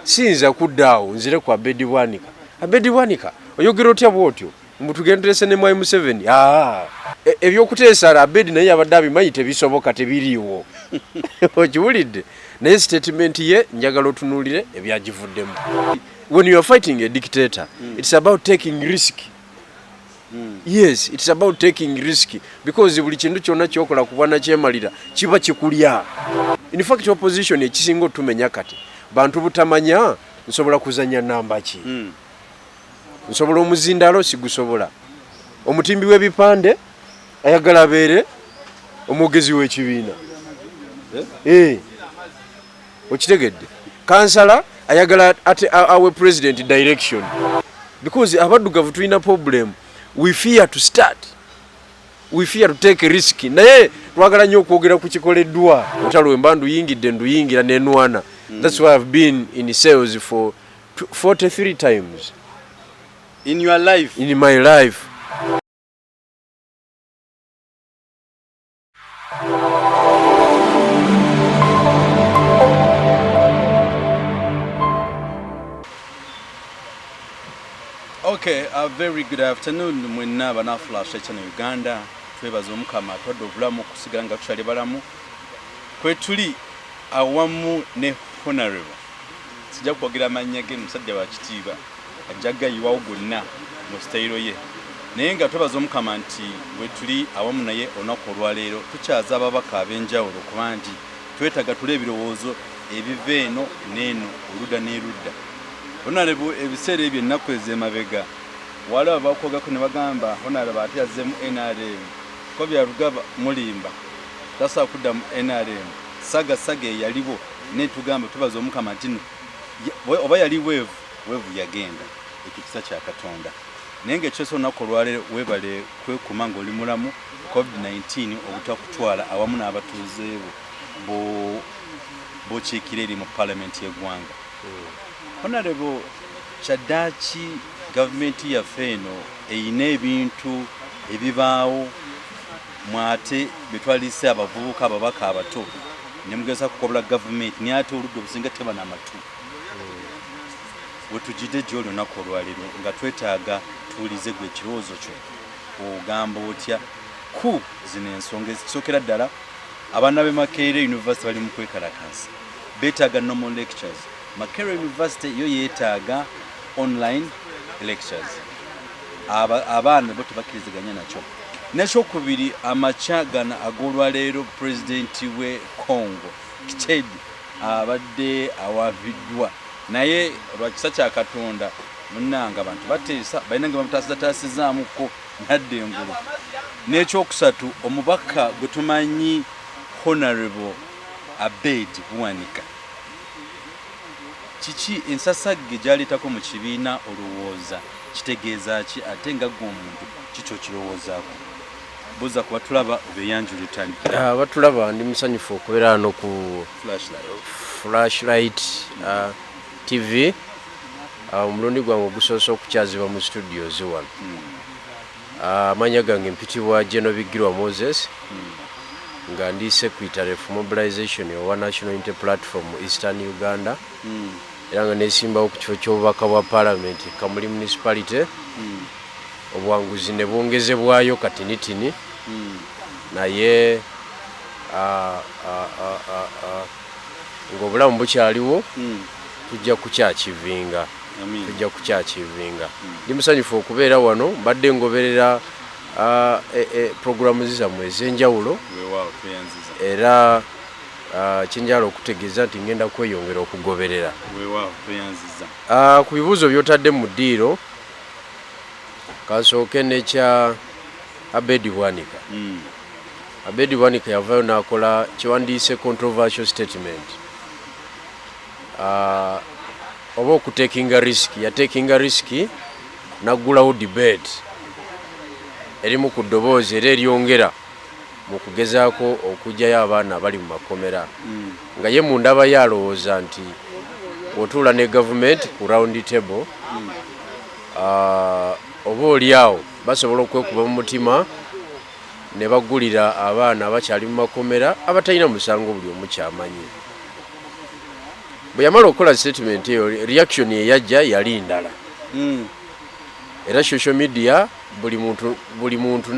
sinza kuddaawo nzire ku Abedi Bwanika. Abedi Bwanika oyogera otya bwotyo mutugenderese ne mwai Museveni ebyokuteesa Abedi naye abadde abimanyi tebisoboka tebiriiwo okiwulidde naye statement ye njagala otunuulire ebyagivuddemu. When you are fighting a dictator, it's about taking risk. Yes, it's about taking risk because buli kintu kyonna kyokola kubana kyemalira kiba kikulya. In fact opposition ekisinga otumenya kati bantu butamanya nsobola kuzanya namba ki. Nsobola omuzindalo sigusobola. Omutimbi w'ebipande ayagala abeere omwogezi w'ekibiina. Okitegedde. Kansala ayagala awe president direction. Because abaddugavu tulina problem. We fear to start. We fear to take risk. Naye twagala nnyo okwogera ku kikoleddwa. Otalo embandu yingidde nduyingira nenwana. That's why I've been in sales for 43 times. In your life? In my life. Okay, a very good afternoon. Mwenna bana Flash Channel Uganda. Twebaza omukama atwadde obulamu okusigala nga tukyali balamu. Kwe tuli awamu ne Honorable. Sijja kwogera amannya ge musajja wa kitiibwa. Ajjaga yiwawo gonna mu style ye. Naye nga twebaza omukama nti we tuli awamu naye olunaku olwaleero tukyaza ababaka ab'enjawulo kuba nti twetaaga tule ebirowoozo ebiva eno n'eno oludda n'erudda. Honorable ebiseera ebyo ennaku ez'emabega waliwo abakwogako ne bagamba Honorable ate yazzeemu NRM ko byalugaba mulimba tasobola kudda mu NRM saga eyaliwo ne tugamba tubaza omukama nti oba yali weevu yagenda ekyo kisa kya Katonda naye ng'ekyosa olunaku olwaleero weebale kwekuma ng'oli mulamu COVID-19 obutakutwala awamu n'abatuuze bokiikira eri mu palamenti y'eggwanga. Honorable kyaddaaki gavumenti yaffe eno eyina ebintu ebibaawo mwate betwalise abavubuka ababaka abato ne mugeza kukobola gavumenti naye ate oludde obusinga teba n'amatu. Wetugidde gyo olunaku olwaleero nga twetaaga tuwulize gwe ekirowoozo kyo ogamba otya ku zino ensonga ezisookera ddala abaana b'e Makerere University bali mu kwekalakaasa beetaaga normal lectures. Makerere University yo yeetaaga online lectures. Abaana bo tebakkiriziganya nakyo. N'ekyokubiri amakya gano ag'olwaleero pulezidenti w'e Congo Kitedi abadde awaviddwa naye olwa kisa kya Katonda munnanga abantu bateesa balina nga bamutaasizaamuko nadde engulu. N'ekyokusatu omubaka gwe tumanyi Honorable Abedi Bwanika kiki ensasagge gyaleetako mu kibiina olowooza kitegeeza ki ate nga gwe omuntu kikyo kirowoozaako buuza ku batulaba obeeyanjula etandikira. Batulaba ndi musanyufu okubeera wano ku Flashlight TV omulundi gwange ogusoose okukyazibwa mu studios wano. Amanya gange mpitibwa Gen.Bigirwa Moses nga ndi secretary for mobilization owa National Unity Platform Eastern Uganda. Era nga nesimbawo ku kifo ky'obubaka bwa parliament Kamuli municipality. Obuwanguzi ne bwongezebwayo katinitini naye ng'obulamu bukyaliwo tujja kukyakivinga. Ndi musanyufu okubeera wano mbadde ngoberera programu zammwe ez'enjawulo era kinjala okutegeeza nti ngenda kweyongera okugoberera. Ku bibuuzo by'otadde mu ddiiro kasooke n'ekya Abedi Bwanika. Abedi Bwanika yavaayo n'akola kiwandiise controversial statement oba okutekinga risk. Yatekinga risk n'aggulawo debate erimu ku ddoboozi era eryongera mu kugezaako okuggyayo abaana abali mu makomera nga ye mu ndaba yalowooza nti otuula ne gavumenti ku round table oba oliawo basobola okwekuba mu mutima ne baggulira abaana abakyali mu makomera abatalina musango buli omu kyamanyi. bwe yamala okukola statement eyo reaction eyajja yali ndala. Era social media buli muntu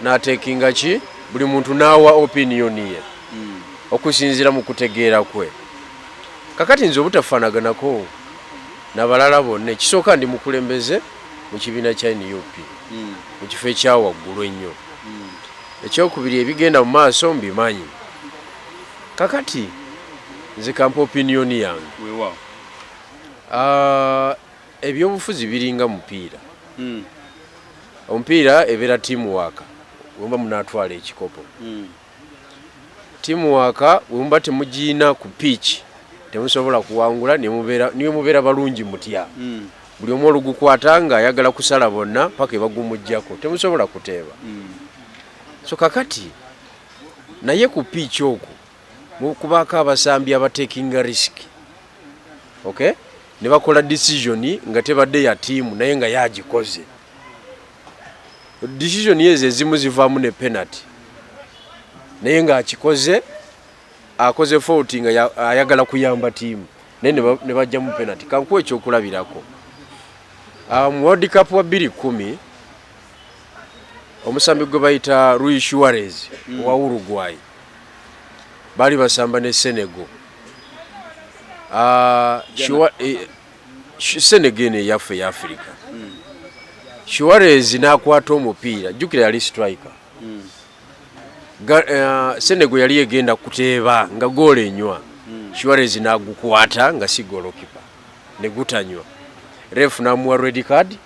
n'atekinga ki buli muntu n'awa opinion ye okusinziira mu kutegeera kwe. Kakati nze obutafaanaganako n'abalala bonna ekisooka ndi mukulembeze mu kibiina kya NUP mu kifo ekyawaggulu ennyo. Ekyokubiri ebigenda mu maaso mbimanyi. Kakati nze kampa opinion yange. Ebyobufuzi biringa mupiira. Omupiira ebeera teamwork wemba munaatwala ekikopo. Teamwork wemba temugiina ku pitch temusobola kuwangula niyo mubeera balungi mutya. Buli omu olugukwata nga ayagala kusala bonna paka ebagumujjako temusobola kuteeba. So kakati naye ku pitch okwo mukubaako abasambi abatekinga risk. Okay? Ne bakola decision nga tebadde ya tiimu naye nga yagikoze. Decision ezo ezimu zivaamu ne penalty naye nga akikoze akoze fault nga ayagala kuyamba tiimu naye ne bajja mu penalty. Kankuwa ekyokulabirako mu World Cup wa 2010 omusambi gwe bayita Luis Suarez wa Uruguay bali basamba ne Senegal. Senegal ne yaffe ya Africa. Suarez n'akwata omupiira jjukira yali striker. Senegal yali egenda kuteeba nga goal enywa. Suarez n'agukwata nga si goalkeeper ne gutanywa. Ref n'amuwa red card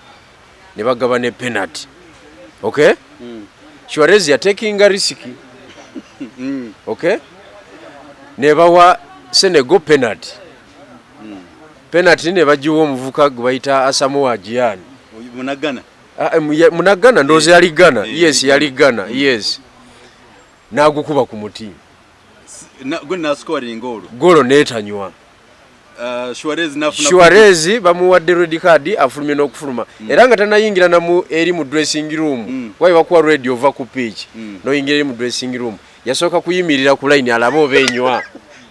ne bagaba ne penalty. Okay? Suarez ya taking a risk. Okay? Ne bawa Senegal penalty. Penalty ne bajiwa omuvuka gwe bayita Asamoah Gyan. Munagana ndoze yali Ghana. Yes, yali Ghana. Yes. Nagukuba ku muti. Gonna scoring goal. Goal netanywa. Suarez bamuwadde red card afulumye n'okufuluma. Era nga tanayingira namu eri mu dressing room. Wayi bakuwa red over ku pitch. No yingira eri mu dressing room. Yasooka kuyimirira ku line alaba obenywa.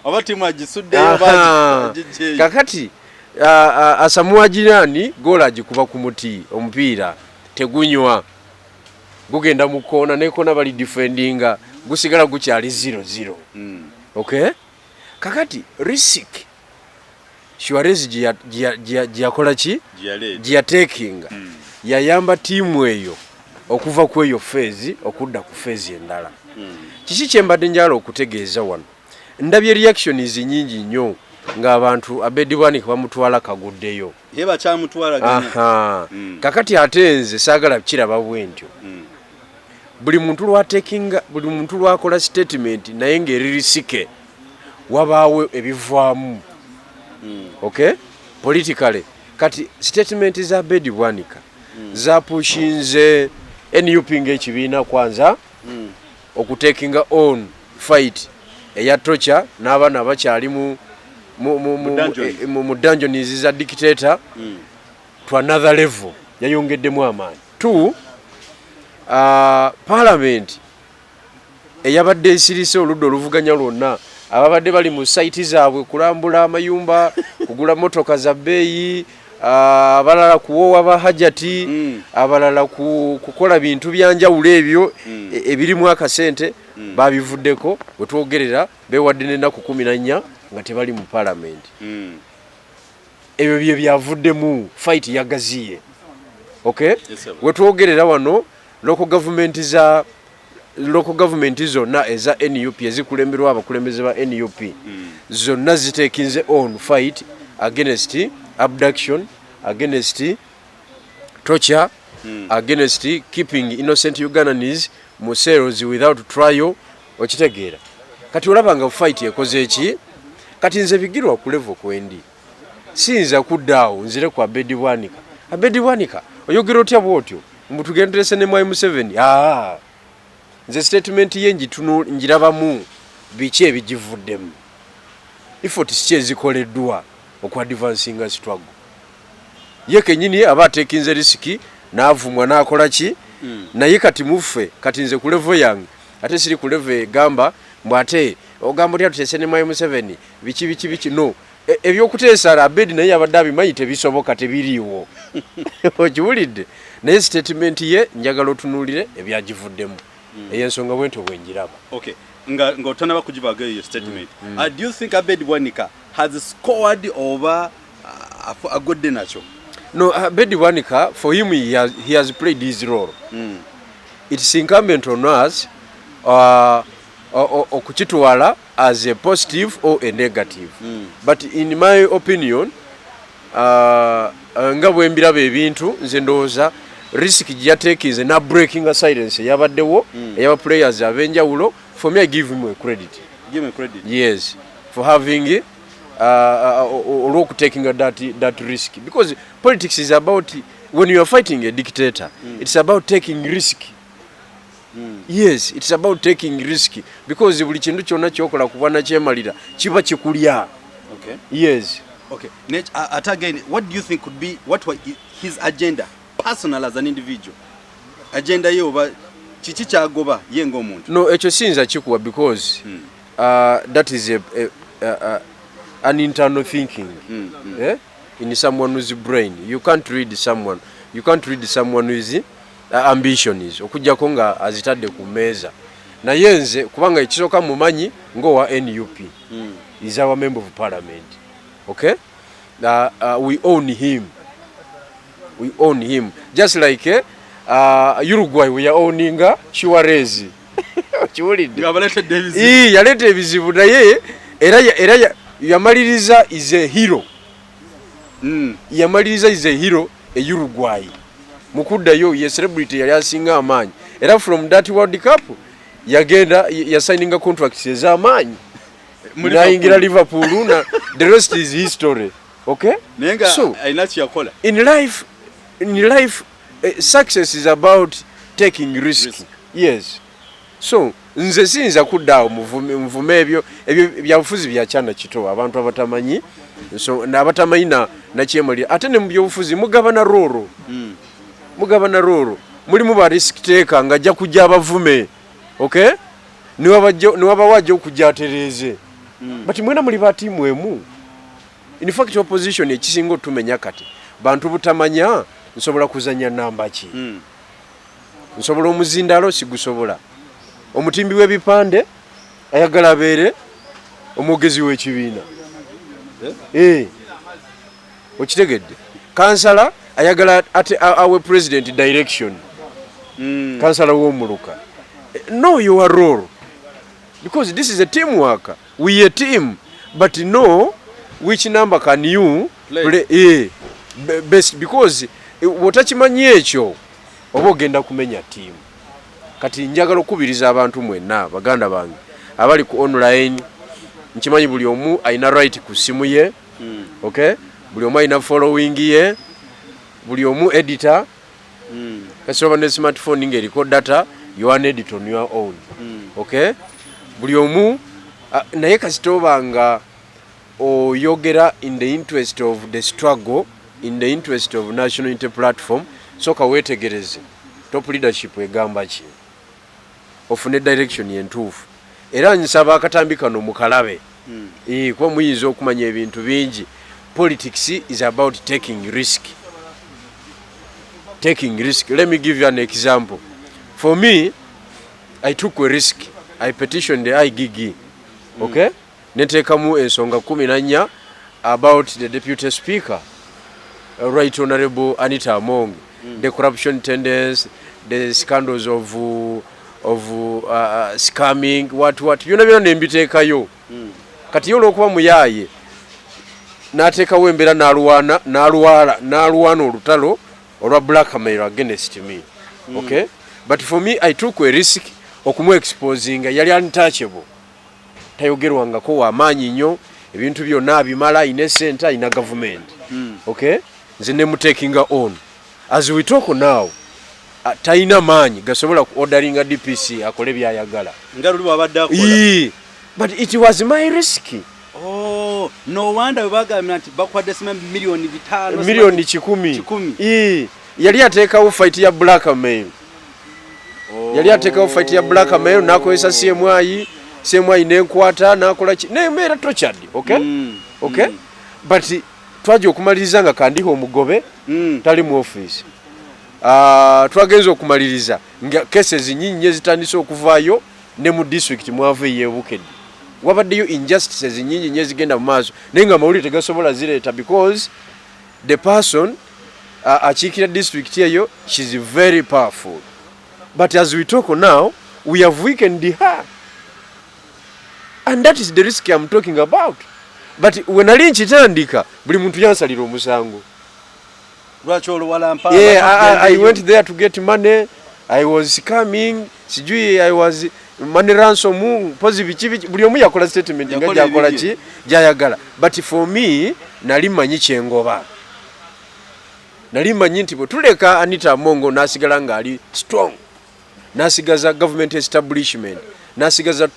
Abatimu agisudde abaji. Kakati Asamoah Gyan goal agikuba ku muti omupiira tegunywa. Gugenda mu kona ne kona bali defendinga gusigala gukyali 0-0. Okay? Kakati risk Suarez giyakola ki? Giyatekinga. Yayamba tiimu eyo okuva ku eyo phase okudda ku phase endala. Kiki kyembadde njala okutegeeza wano. Ndabye reactions nyingi nnyo ng'abantu Bwanika bamutwala kaguddeyo. Ye bakyamutwala ganya. Kakati ate nze saagala kiraba bwentyo. Buli muntu lwakola statement naye ng'eri risike wabaawo ebivaamu. Okay? Politically. Kati statement za Bwanika zapushinze NUP ng'ekibiina kwanza okutekinga on fight eya torture n'abaana bakyali mu dungeons za dictator to another level yayongeddemu amaanyi. 2 parliament eyabadde esirise oludda oluvuganya lwonna ababadde bali mu site zaabwe kulambula amayumba kugula motoka za bbeeyi abalala kuwoowa bahajati abalala kukola bintu byanjawulo ebyo ebirimu akasente babivuddeko wetwogerera beewadde n'ennaku 14 nga tebali mu parliament. Ebyo bye byavuddemu fight yagaziye. Okay? Wetwogerera wano local government zonna eza NUP ezikulemberwa abakulembeze ba NUP zonna zitekinze on fight against abduction, against torture, against keeping innocent Ugandans mu cells without trial. Okitegeera kati olaba nga fight ekoze eki. Kati nze Bigirwa ku level kwendi sinza kuddaawo nzire ku Bwanika. Bwanika oyogera otya bwotyo mutugenderese ne mwai Museveni. Nze statement ye njirabamu biki ebigivuddemu. Effort si ezikoleddwa okwa advancinga struggle. Ye kenyini aba atekinze risiki n'avumwa n'akola ki naye kati muffe kati nze ku level yange ate siri ku level egamba mbwate ogamba otya tutese ne mwayi Museveni biki no ebyokuteesa Abedi naye abadde abimanyi tebisoboka tebiriiwo okiwulidde naye statement ye njagala otunuulire ebyagivuddemu ey'ensonga bwento bwenjiraba. Okay, nga otanaba kugivaga eyo statement. Do you think Abedi Bwanika has scored over agodde nakyo? No, Abedi Bwanika, for him he has played his role. It's incumbent on us okukitwala as a positive or a negative. But in my opinion, nga bwembiraba ebintu nze ndowooza risk gyatekinze na breaking a silence yabaddewo eyaba players abenjawulo. For me, I give him a credit. Give him credit? Yes, for having taking that risk, because politics is about, when you are fighting a dictator, it's about taking risk. Yes, it's about taking risk, because buli kintu kyonna kyokola kubana kyemalira kiba kikulya. Okay. Yes. Okay. Again, what do you think could be his agenda, personal as an individual? Agenda yoba chichi kyagoba ye ng'omuntu? No, ekyo sinza kikuwa, because that is an internal thinking in someone whose brain. You can't read someone who is ambition is okujjako nga azitadde ku mmeeza. Naye nze kubanga ekisooka mumanyi ng'owa NUP is our member of parliament. Okay? We own him. Just like Uruguay we are owning Suarez. Kiwulidde? Yaleeta ebizibu naye era yamaliriza is a hero. Yamaliriza is a hero e Uruguay. Mukuddayo ye celebrity yali asinga amaanyi. Era from that World Cup yagenda yasigninga contracts ez'amaanyi. Nayingira Liverpool na the rest is history. Okay? So in life success is about taking risk. Yes. So nze sinza kuddaawo muvume ebyo byabufuzi bya kyana kito abantu abatamanyi, so n'abatamanyi na kyemalira. Ate ne mu byobufuzi mugabana roro. Mulimu ba risk taker nga ajja kujja abavume. Okay? Niwaba wajja okujja atereeze. But mwena muli ba tiimu emu. In fact opposition ekisinga otumenya kati bantu butamanya nsobola kuzanya namba ki. Nsobola omuzindalo sigusobola. Omutimbi w'ebipande ayagala abeere omwogezi w'ekibiina. Okitegedde? Kansala ayagala ate awe president direction. Kansala w'omuluka. Know your role. Because this is a teamwork. We a team. But know which number can you play best. Because wotakimanyi ekyo oba ogenda kumenya team. Kati njagala okubiriza abantu mwenna baganda bange abali ku online, nkimanyi buli omu ayina right ku simu ye. Okay? Buli omu ayina following ye, buli omu editor. Kasoba ne smartphone ng'eriko data, you are an editor on your own. Okay? Buli omu naye kasitoba nga oyogera in the interest of the struggle, in the interest of national unity platform, soka wetegereze top leadership egamba ki ofune direction yentuufu. Era nsaba akatambi kano mukalabe kuba muyinza okumanya ebintu bingi. Politics is about taking risk. Let me give you an example. For me, I took a risk. I petitioned the IGG. Okay? Netekamu ensonga 14 about the deputy speaker, Right Honorable Anita Among, the corruption tendencies, the scandals of scamming, what. You never know mbitekayo. Kati yolo okuba muyaye. Nateka wembera naluwana olutalo olwa blackmail against me. Okay? But for me, I took a risk okumu exposing yali untouchable. Tayogerwangako w'amaanyi nnyo, ebintu byonna abimala, ine center, ina government. Okay? Nze ne mutekinga on. As we talk now, taina maanyi gasobola ku orderinga DPC akole byayagala. Ngaluli wabadde akola. But it was my risk. Oh, no wonder bagambye nti bakwadde sima milioni 5. Milioni 10. Yali ateekawo fight ya blackmail. Yali ateekawo fight ya blackmail n'akozesa CMI semwai nenkwata nakola ki nemera tortured, okay? Okay? But twaje okumaliriza nga kandiho omugobe tali mu office. Twagenza okumaliriza nga cases nyinyi ezitandise okuvaayo ne mu district mwave yebukedde. Wabaddeyo injustices nyinyi nyezigenda mu maaso nenga mawuli tegasobola zireeta because the person achikira district eyo, she's very powerful. But as we talk now, we have weakened her. And that is the risk I'm talking about. But when I reach Itandika, buli muntu yansalira omusango. Yeah, I went there to get money. I was coming. Sijui I was money ransom. Positive. Buli omu yakola statement nga jakola ki jayagala. But for me, nali manyi kyengoba. Nali manyi nti tuleka Anita Mongo nasigala nga ali strong. Nasigaza government establishment. Nasigaza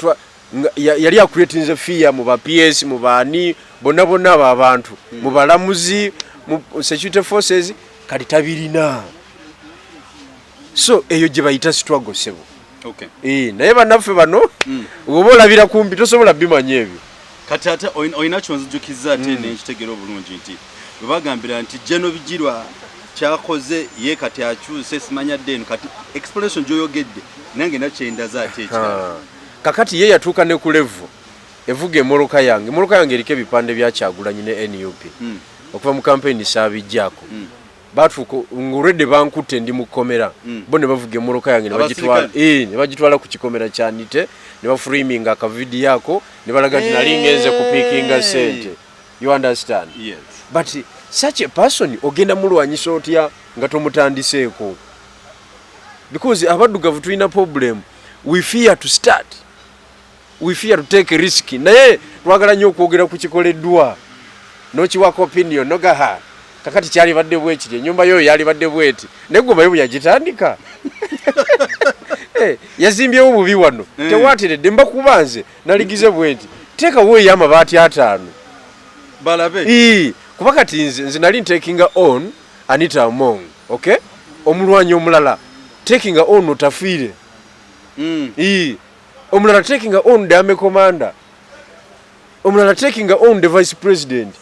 yali akreatinze fear mu ba PS mu bani bonna abantu mu balamuzi mu security forces kali tabirina. So eyo gye bayita struggle sebo. Okay. Naye bannaffe bano oba olabira kumbi tosobola bimanya ebyo. Kati ate oyina kyonzijukiza ate n'ekitegera obulungi nti bagambira nti Gen.Bigirwa kyakoze ye kati akyuse simanya ddeno kati explanation gy'oyogedde nange nakyendaza ate ekirala. Kakati ye yatuuka ne ku level evuga emoloka yange eriko ebipande bya Kyagulanyi ne NUP okuva mu campaign saabijjaako batuuka ng'olwedde bankutte ndi mu kkomera bo ne bavuga emoloka yange ne bagitwala ku kikomera kyanite ne baframinga akavidiyo ako ne balaga nti nali ngenze kupiikinga ssente. You understand? Yes. But such a person ogenda mulwanyisa otya nga tomutandiseeko? Because abaddugavu tulina problem. We fear to start. We fear to take a risk. Naye twagala nnyo okwogera ku kikoleddwa n'okiwako opinion nogaha kakati kyali badde bwekiri ennyumba yo yali badde bweti negoma yo yagitandika. Yazimbyewo bubi wano tewateredde mbakubanze naligize bweti teekawo ey'amabaati 5 balabe kuba kati nze nali ntakinga on Anita Among, okay? Omulwanyi omulala taking on otafiire. Omulala taking on the army commander. Omulala taking on the vice president.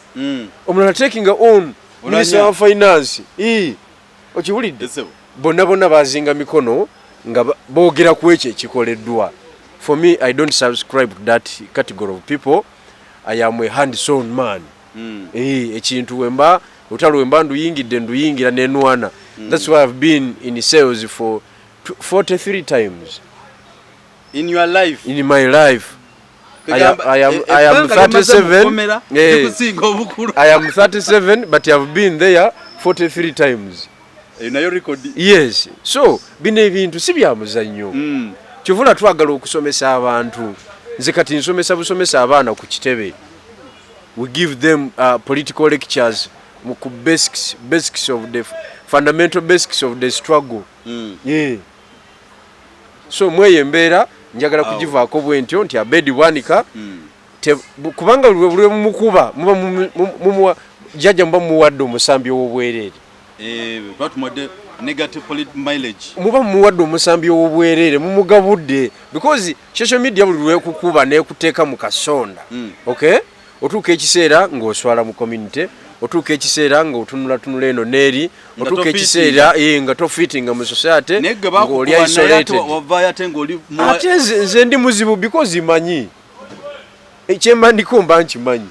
Omulala taking on minister of finance. Okiwulidde? Bonna bazinga mikono nga boogera ku ekyo ekikoleddwa. For me, I don't subscribe to that category of people. I am a hands-on man. Ekintu wemba utalo wemba nduyingira nenwana. That's why I've been in sales for 43 times. In your life? In my life. I am 37. I am 37, but I've been there 43 times. Yes. So, bino ebintu si bya muzannyo. Kyovula twagala okusomesa abantu. Nze kati nsomesa abaana ku kitebe. We give them political lectures ku basics of the fundamental basics of the struggle. Yeah. So mweyembeera njagala kugivaako bwentyo nti abedi Bwanika kubanga buli mukuba muba jjajja muba muwadde omusambi w'obwereere. Negative political mileage. Muba muwadde omusambi w'obwereere mumugabudde because social media buli lwekukuba n'ekuteeka mu kasonda. Okay? Otuuka ekiseera ng'oswala mu community, otuuka ekiseera ng'otunula eno n'eri, otuuka ekiseera nga tofitinga mu society ng'oli isolated. Ate nze ndi muzibu because manyi ekyembandiko mba nkimanyi.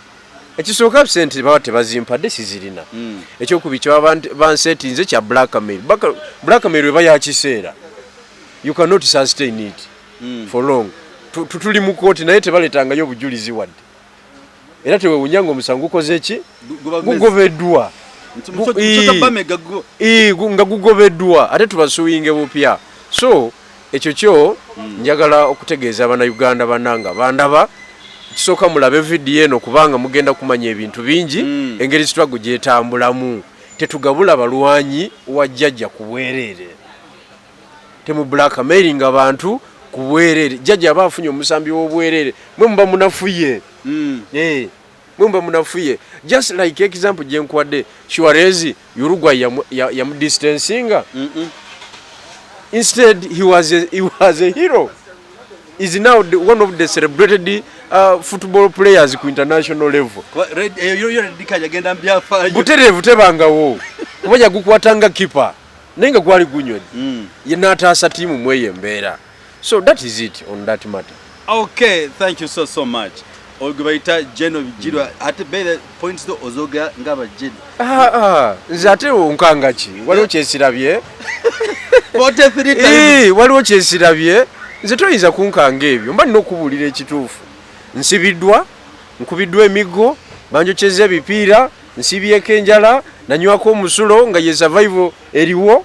Ekisooka sente baba tebazimpadde sizirina. Ekyokubi kyaba bansetinze kya blackmail. Blackmail eba ya kiseera. You cannot sustain it for long. Tuli mu kooti naye tebaleetangayo obujulizi wadde. Era tewewunyanga omusango ukoze eki gugobeddwa nga gugobeddwa ate tubasuuyinge bupya. So ekyo kyo njagala okutegeeza Abannayuganda bannanga bandaba kisooka mulabe vidiyo eno kubanga mugenda kumanya ebintu bingi engeri struggle gyetambulamu. Tetugabula balwanyi wa jjajja ku bwereere, temu blackmailing abantu ku bwereere. Jjajja aba afunye omusambi w'obwereere mwe muba munafuye. Mumba munafuye. Just like example jenkwadde Shuarezi Uruguay yamu distancinga. Instead he was a hero. is now one of the celebrated football players ku international level. Buterevu tebangawo kubaja gukwatanga kipa nenga gwali gunyoni yenataasa timu mweye mbeera. So that is it on that matter. Okay, thank you so much. Ogubaita Gen.Bigirwa ate be points to ozoga ngaba Gen. Nze ate onkanga ki waliwo kyesirabye 43 times. Waliwo kyesirabye nze toyinza kunkanga ebyo mba nina okubuulira ekituufu. Nsibiddwa nkubiddwa emigo banjokyeza ebipiira nsibyeko enjala nanywako omusulo nga ye survival eriwo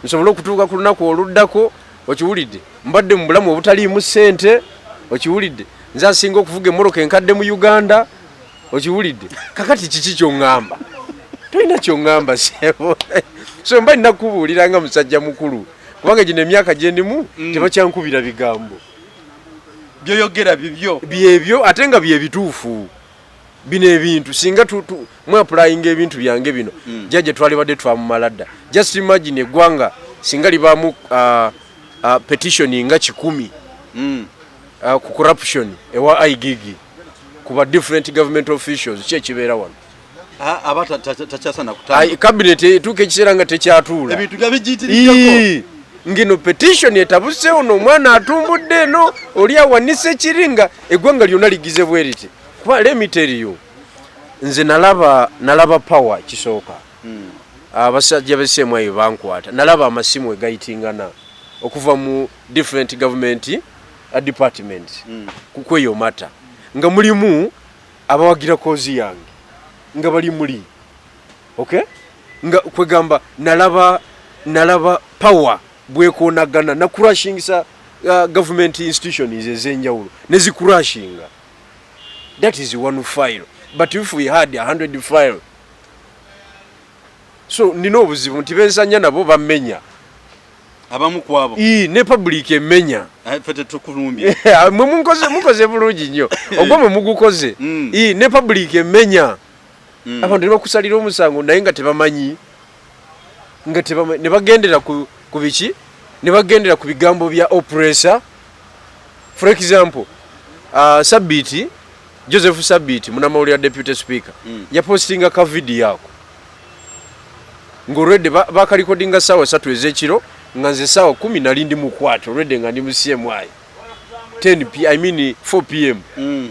nsobola okutuuka ku lunaku oluddako. Okiwulidde mbadde mu bulamu obutaliimu ssente. Okiwulidde nze asinga okuvuga emmoroka enkadde mu Uganda. Okiwulidde kakati kiki ky'oŋŋamba? Tolina ky'oŋŋamba sebo. So mba nina kubuulira nga musajja mukulu kubanga gino emyaka gye ndimu tebakyankubira bigambo. Byoyogera bibyo byebyo ate nga bye bituufu. Bino ebintu singa mwe applying ebintu byange bino jjajja twali badde twamumala dda. Just imagine eggwanga singa libaamu petition nga 10 ku corruption ewa igigi kuba different government officials kye kibeera wano. Abata tachasana kutanga cabinet etuuka ekiseera nga tekyatuula ebintu gabijitirirako ngino petition etabuse ono omwana atumbudde eno oli awanise kiringa eggwanga lyonna ligize bweriti. Kuba let me tell you nze nalaba power kisooka. Abasajja b'essemwayo bankwata nalaba amasimu egayitingana okuva mu different government department kukweyo mata nga mulimu abawagira kozi yange nga bali muli. Okay nga kwegamba nalaba power bwekonagana na crashingisa government institutions ezenjawulo nezikurashinga. That is one file, but if we had 100 file, so nino obuzibu nti bensanya nabo bamenya abamu kwabo ne public emenya fete tukulumbye mukoze bulungi nnyo ogwo mugukoze ne public emenya abantu bakusalira omusango naye nga tebamanyi ne bagendera ku biki ne bagendera ku bigambo bya oppressor. For example Sabiti Joseph Sabiti munamawulira deputy speaker yapostinga ka video yako ngorede bakalikodinga sawa 3 ezekiro nga nze sawa 10 nali ndi mukwato already nga ndi mu CMI 4 pm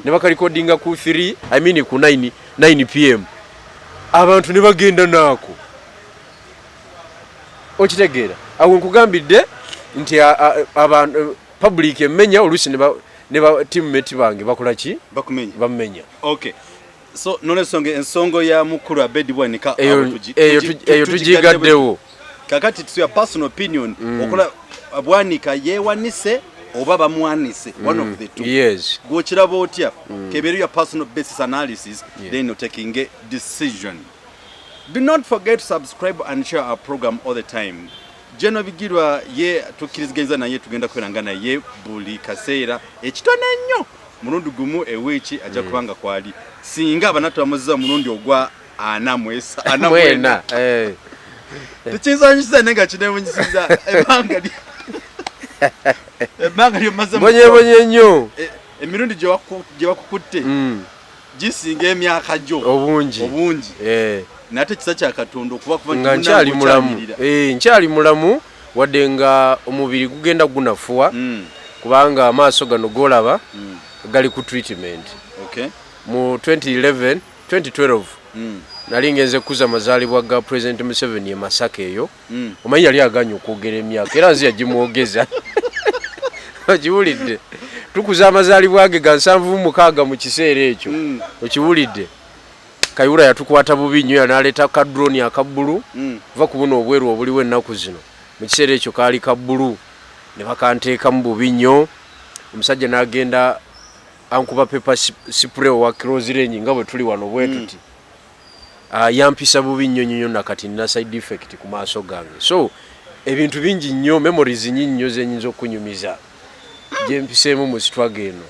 ne bakalikodinga ku 3 ku 9 pm abantu ne bagenda nako. Okitegeera awo nkugambidde nti abantu public emenya olusi ne ba teammate bange bakola ki bamenya. Okay, so none ensongo ya mukulu abedi Bwanika eyo tujigaddewo kakati tuya personal opinion okola Bwanika yewanise oba bamwanise one of the two. Yes gochirabo otya keberu ya personal basis analysis then you're taking a decision. Do not forget to subscribe and share our program all the time. Gen.Bigirwa ye tukirizigeza na ye tugenda kwerangana ye buli kaseera ekitone nnyo mulundi gumu eweeki ajja kubanga kwali singa abanatu amuziza mulundi ogwa anamwena tukizanyisa nenga kinemunyisiza ebanga lyomaze bonye nnyo emirundi gye bakukutte gisinga emyaka gyo obungi nate kisa kya Katonda okuba nga nkyali mulamu wadde nga omubiri gugenda gunafuwa kubanga amaaso gano golaba gali ku treatment. Okay mu 2012 nali ngenze kuza mazaalibwa ga President Museveni e Masaka eyo omanyi yali aganye okwogera emyaka era nzi yagimwogeza okiwulidde tukuza amazaalibwa ge ga 76 mu kiseera ekyo okiwulidde Kayura yatukwata bubi nnyo yanaleeta ka drone akabbulu va kubuna obweru obuliwo ennaku zino mu kiseera ekyo kaali kabbulu ne bakanteeka mu bubi nnyo omusajja n'agenda ankuba pepa spray wa close range nga bwe tuli wano bwetuti yampisa bubi nnyo nnyo nakati nina side effect ku maaso gange. So ebintu bingi nnyo memories nnyinyo zenyinza okunyumiza gye mpiseemu mu sitwaga eno.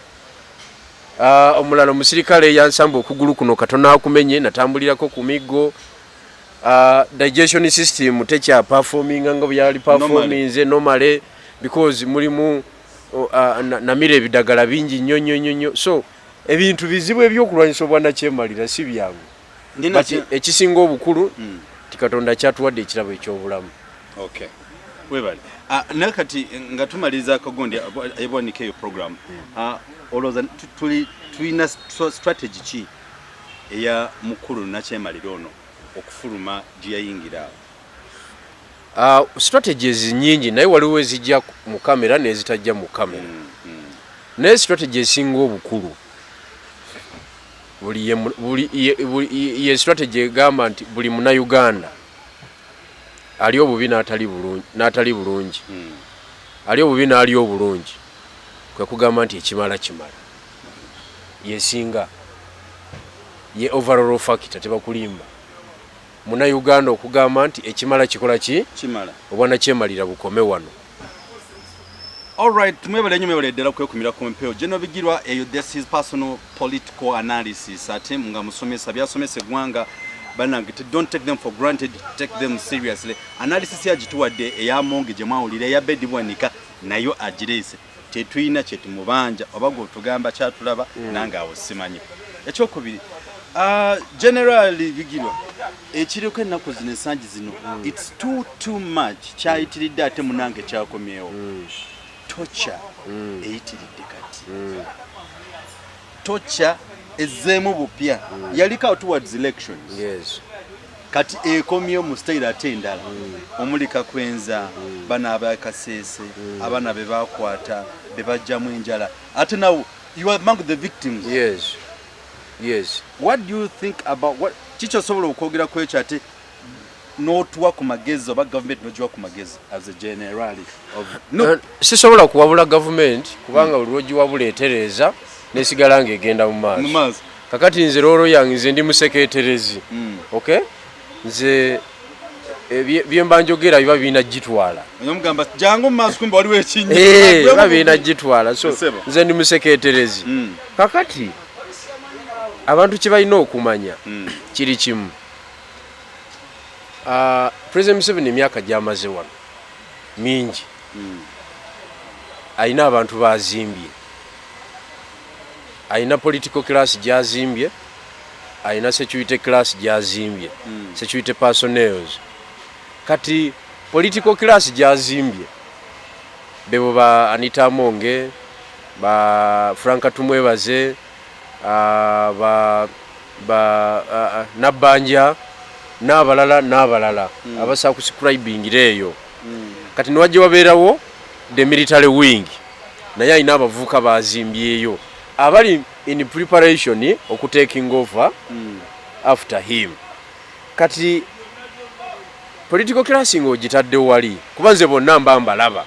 Omulala omusirikale yansamba okugulu kuno katona akumenye natambulirako ku miggo. Digestion system tekya performing nga byali performing normally because mulimu namira ebidagala bingi nnyo so ebintu bizibu ebyokulwanyisa obwanakyemalira si byangu ekisinga obukulu Katonda kyatuwadde ekirabo eky'obulamu. Okay. Webale. Nakati nga tumaliriza akagondi Bwanika eyo program. Oloza tulina strategy ki eya mukulu nakyemalira ono okufuluma gyeyayingira. Strategies nyingi naye waliwo ezijja mu kamera n'ezitajja mu kamera. Naye strategy esinga obukulu buli strategy egamba nti buli Munnayuganda ali obubi n'atali bulungi ali obubi n'ali obulungi kwe kugamba nti ekimala yesinga ye overall factor tebakulimba Munnayuganda okugamba nti ekimala kikola ki obwanakyemalira bukome wano. Alright, tumwebale nnyo mwebale ddala kwekumira ku mpeo. Gen.Bigirwa eyo this is personal political analysis ate nga musomesa byasomesa eggwanga banange don't take them for granted, take them seriously. Analysis yagituwadde eyamonge gye mwawulira eya Bwanika nayo agireese tetuyina kye tumubanja oba gw'otugamba kyatulaba nange awo simanyi. Ekyokubiri Generally Bigirwa ekiriko ennaku zino ensangi zino it's too much kyayitiridde ate munange kyakomyewo. Torture eyitiridde kati torture ezzeemu bupya yaliko towards elections. Yes. Kati ekomyewo mu style ate endala omulika kwenza bana abakaseese abana be bakwata be bajjamu enjala ate now you are among the victims. Yes. What do you think about what chicho sobola okwogera ku ekyo ate n'otuwa ku magezi oba government n'ogiwa ku magezi as a generally of sisobola kuwabula government kubanga buli lwogiwabula etereeza nesigala ng'egenda mu maaso. Kakati nze roolo yange nze ndi museketerezi. Okay? Nze byemba njogera biba birina gitwala. Omugamba jangu mu maaso kumbe waliwo ekinyi. Biba birina gitwala. So nze ndi museketerezi. Kakati abantu kye balina okumanya kiri kimu. President Museveni emyaka gy'amaze wano mingi ayina abantu bazimbye, ayina political class gy'azimbye, ayina security class gy'azimbye, security personnels. Kati political class gy'azimbye bebo ba Anita Monge, ba Franka Tumwebaze, Nabanja n'abalala abasa kuscribing eyo. Kati niwajje wabeerawo the military wing naye ayina abavuka bazimbyeyo abali in preparation okutaking over after him. Kati political class ngo gitadde wali kuba nze bonna mbalaba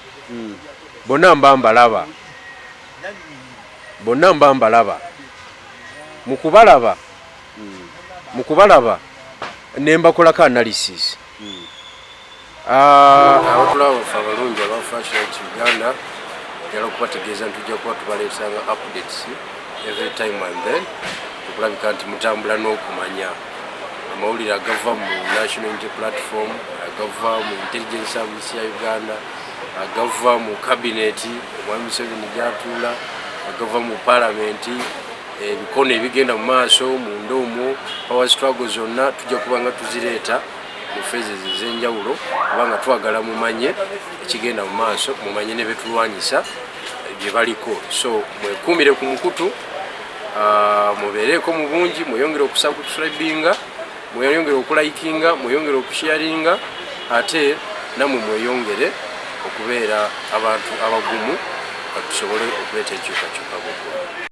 mukubalaba nemba kolaka analysis. Abatulawo abalungi abafasha Uganda yalo kubategeeza ntujja kuba tubaleetanga updates every time and then okulabika nti mutambula n'okumanya amawulire agava mu National Unity Platform, agava mu Intelligence Service ya Uganda, agava mu cabinet omwami Museveni gy'atuula, agava mu parliament, ebikono ebigenda mu maaso mu ndoomo power struggles zonna tujja kubanga tuzireeta mu phases ez'enjawulo kubanga twagala mumanye ekigenda mu maaso mumanye ne betulwanyisa gye baliko. So mwekuumire ku mukutu mubeereko mu bungi, mweyongere okusubscribinga, mweyongere okulikinga, mweyongere okusharinga ate namwe mweyongere okubeera abantu abagumu katusobole okuleeta ekyukakyuka bw'okuba.